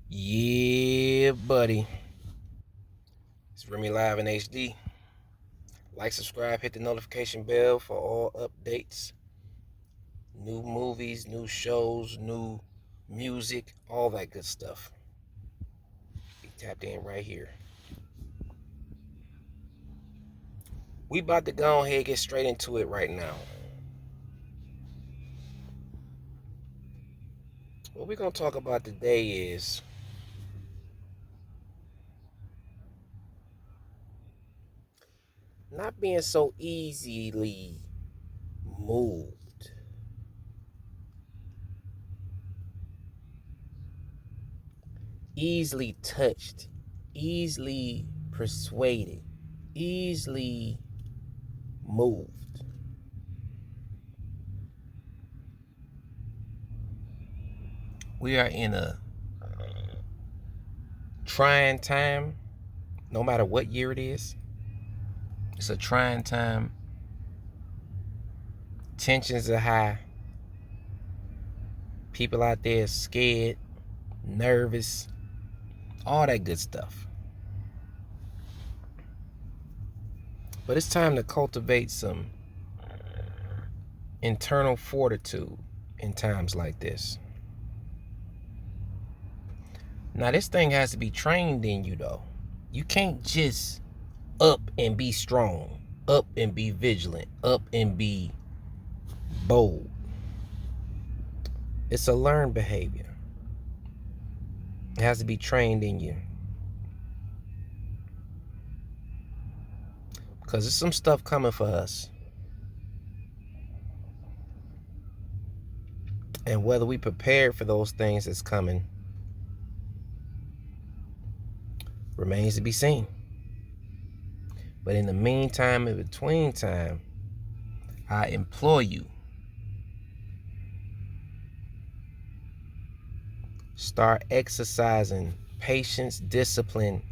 Yeah, buddy. It's Remy Live in HD. Like, subscribe, hit the notification bell for all updates. New movies, new shows, new music, all that good stuff. Be tapped in right here. We about to go ahead and get straight into it right now. What we're going to talk about today is not being so easily moved. Easily touched, easily persuaded, easily moved. We are in a trying time, no matter what year it is. It's a trying time. Tensions are high. People out there scared, nervous, all that good stuff. But it's time to cultivate some internal fortitude in times like this. Now, this thing has to be trained in you, though. You can't just up and be strong, up and be vigilant, up and be bold. It's a learned behavior. It has to be trained in you. Because there's some stuff coming for us. And whether we prepared for those things that's coming remains to be seen. But in the meantime, in between time, I implore you, start exercising patience, discipline,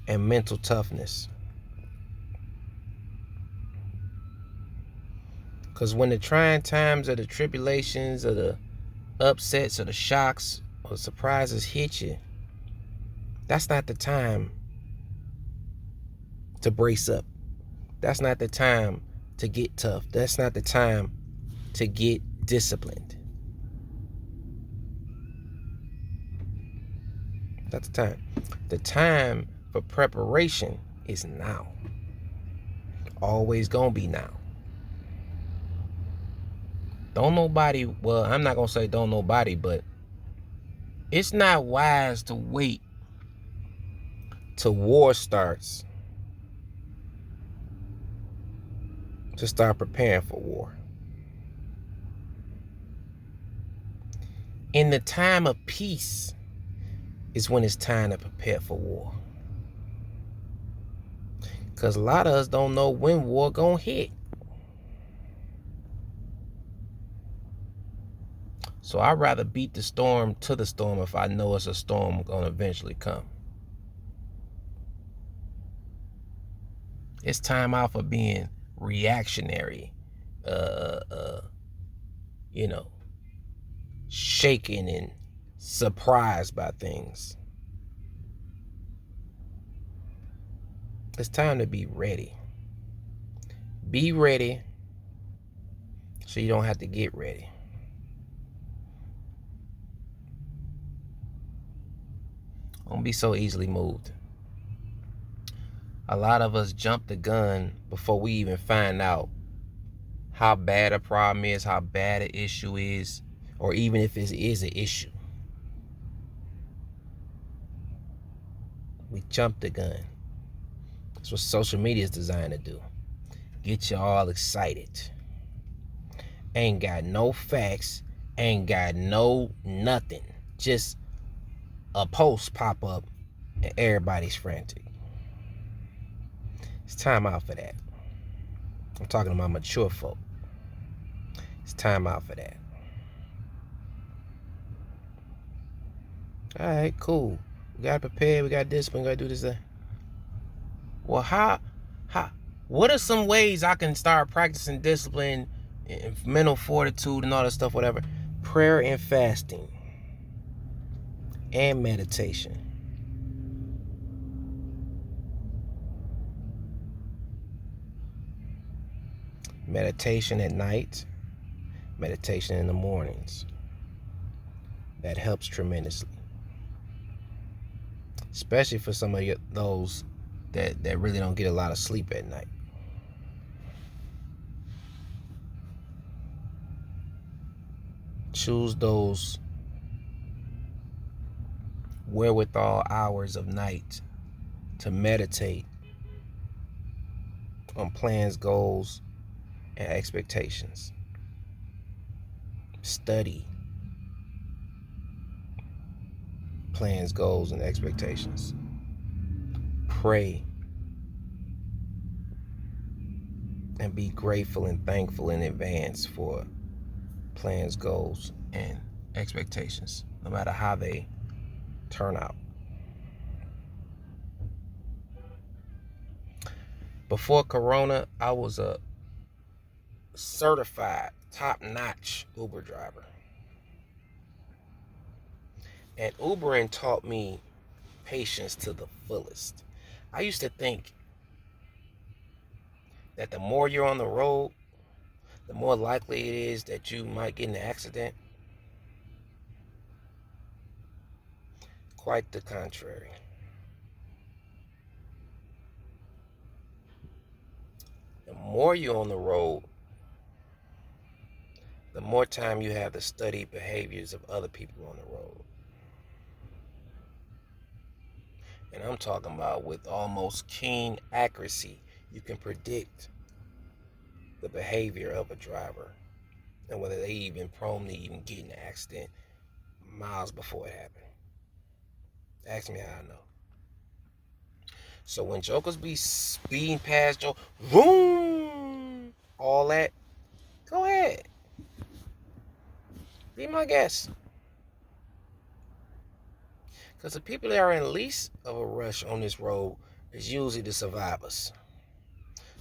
and mental toughness. Because when the trying times or the tribulations or the upsets or the shocks or surprises hit you, that's not the time to brace up. That's not the time to get tough. That's not the time to get disciplined. That's the time. The time for preparation is now. Always gonna be now. Don't nobody, well, I'm not gonna say don't nobody, but it's not wise to wait till war starts to start preparing for war. In the time of peace is when it's time to prepare for war. Because a lot of us don't know when war gonna hit. So I'd rather beat the storm to the storm if I know it's a storm gonna eventually come. It's time out for being reactionary, shaken and surprised by things. It's time to be ready. Be ready so you don't have to get ready. Don't be so easily moved. A lot of us jump the gun before we even find out how bad a problem is, how bad an issue is, or even if it is an issue. We jump the gun. That's what social media is designed to do. Get you all excited. Ain't got no facts, ain't got no nothing. Just a post pop up and everybody's frantic. It's time out for that. I'm talking about mature folk. It's time out for that. All right, cool. We got to prepare. We got discipline. We got to do this. Well, what are some ways I can start practicing discipline and mental fortitude and all that stuff, whatever? Prayer and fasting. and meditation. Meditation at night, meditation in the mornings. That helps tremendously. Especially for some of those that really don't get a lot of sleep at night. Choose those wherewithal hours of night to meditate on plans, goals, and expectations. Study plans, goals, and expectations. Pray and be grateful and thankful in advance for plans, goals, and expectations, no matter how they turn out. Before Corona, I was a certified, top-notch Uber driver. And Ubering taught me patience to the fullest. I used to think that the more you're on the road, the more likely it is that you might get in an accident. Quite the contrary. The more you're on the road, the more time you have to study behaviors of other people on the road. And I'm talking about with almost keen accuracy, you can predict the behavior of a driver and whether they even prone to even get in an accident miles before it happened. Ask me how I know. So when jokers be speeding past Joe, boom, all that, go ahead. Be my guest. Because the people that are in least of a rush on this road is usually the survivors.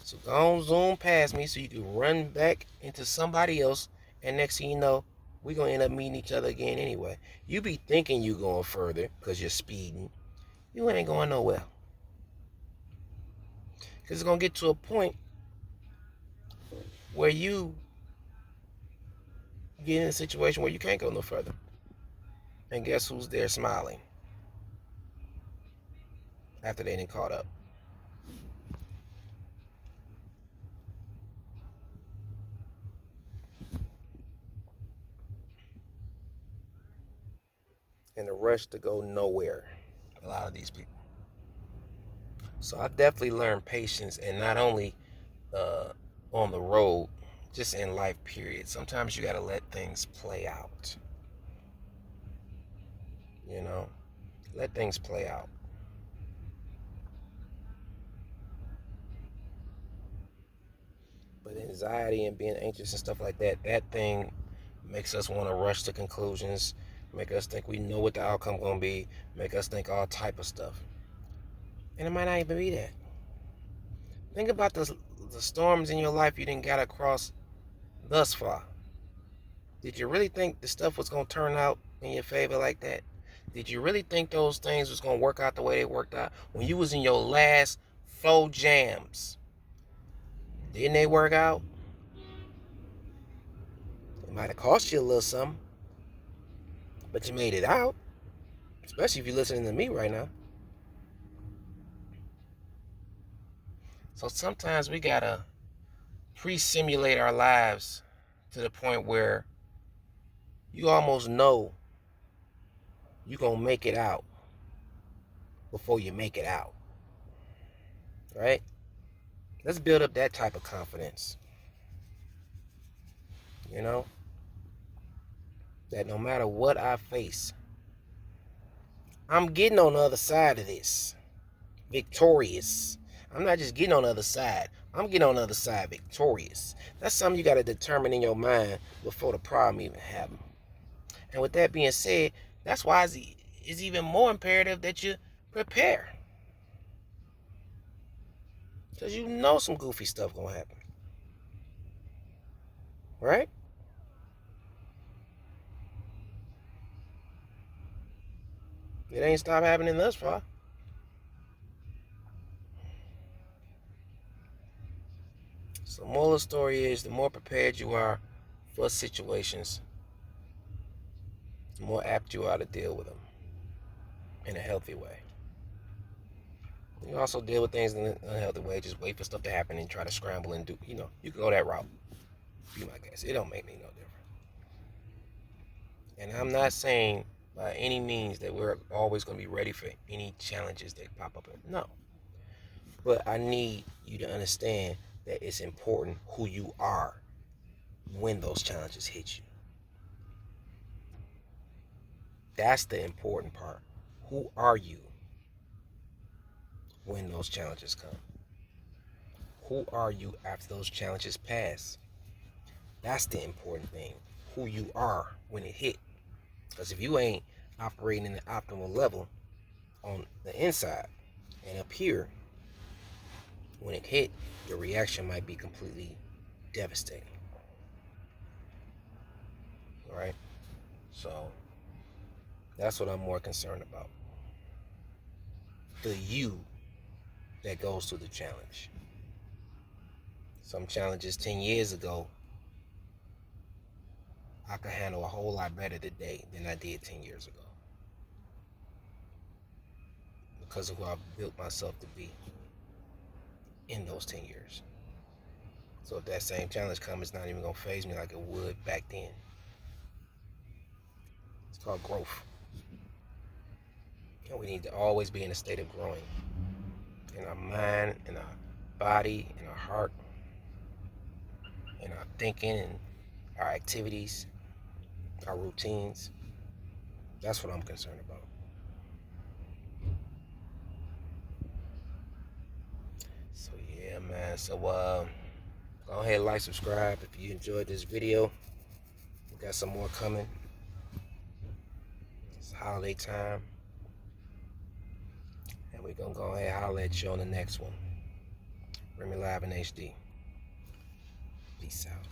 So go on, zoom past me so you can run back into somebody else, and next thing you know, we're going to end up meeting each other again anyway. You be thinking you going further because you're speeding. You ain't going nowhere. Because it's going to get to a point where you get in a situation where you can't go no further. And guess who's there smiling after they done caught up? In a rush to go nowhere, a lot of these people. So I definitely learned patience, and not only on the road, just in life, period. Sometimes you got to let things play out. You know, let things play out. But anxiety and being anxious and stuff like that, that thing makes us want to rush to conclusions, make us think we know what the outcome going to be, make us think all type of stuff. And it might not even be that. Think about the storms in your life you didn't got across thus far. Did you really think the stuff was going to turn out in your favor like that? Did you really think those things was going to work out the way they worked out? When you was in your last 4 jams, didn't they work out? It might have cost you a little something, but you made it out. Especially if you're listening to me right now. So sometimes we got to pre-simulate our lives to the point where you almost know you're going to make it out before you make it out. Right? Let's build up that type of confidence. You know? That no matter what I face, I'm getting on the other side of this victorious. I'm not just getting on the other side. I'm getting on the other side victorious. That's something you got to determine in your mind before the problem even happens. And with that being said, that's why it's even more imperative that you prepare. Because you know some goofy stuff going to happen. Right? It ain't stopped happening thus far. So the moral of the story is, the more prepared you are for situations, the more apt you are to deal with them in a healthy way. You can also deal with things in an unhealthy way. Just wait for stuff to happen and try to scramble and do, you can go that route. Be my guess. It don't make me no different. And I'm not saying by any means that we're always going to be ready for any challenges that pop up. No. But I need you to understand that it's important who you are when those challenges hit you. That's the important part. Who are you when those challenges come? Who are you after those challenges pass? That's the important thing. Who you are when it hit. Because if you ain't operating in the optimal level on the inside and up here, when it hit, your reaction might be completely devastating. All right? So that's what I'm more concerned about. The you that goes through the challenge. Some challenges 10 years ago, I could handle a whole lot better today than I did 10 years ago. Because of who I've built myself to be in those 10 years. So if that same challenge comes, it's not even going to faze me like it would back then. It's called growth. And we need to always be in a state of growing. In our mind, in our body, in our heart, in our thinking, and our activities, our routines. That's what I'm concerned about. So yeah, man. So go ahead and like, subscribe if you enjoyed this video. We got some more coming. It's holiday time. And we're going to go ahead and holler at you on the next one. R.I.M.E Live in HD. Peace out.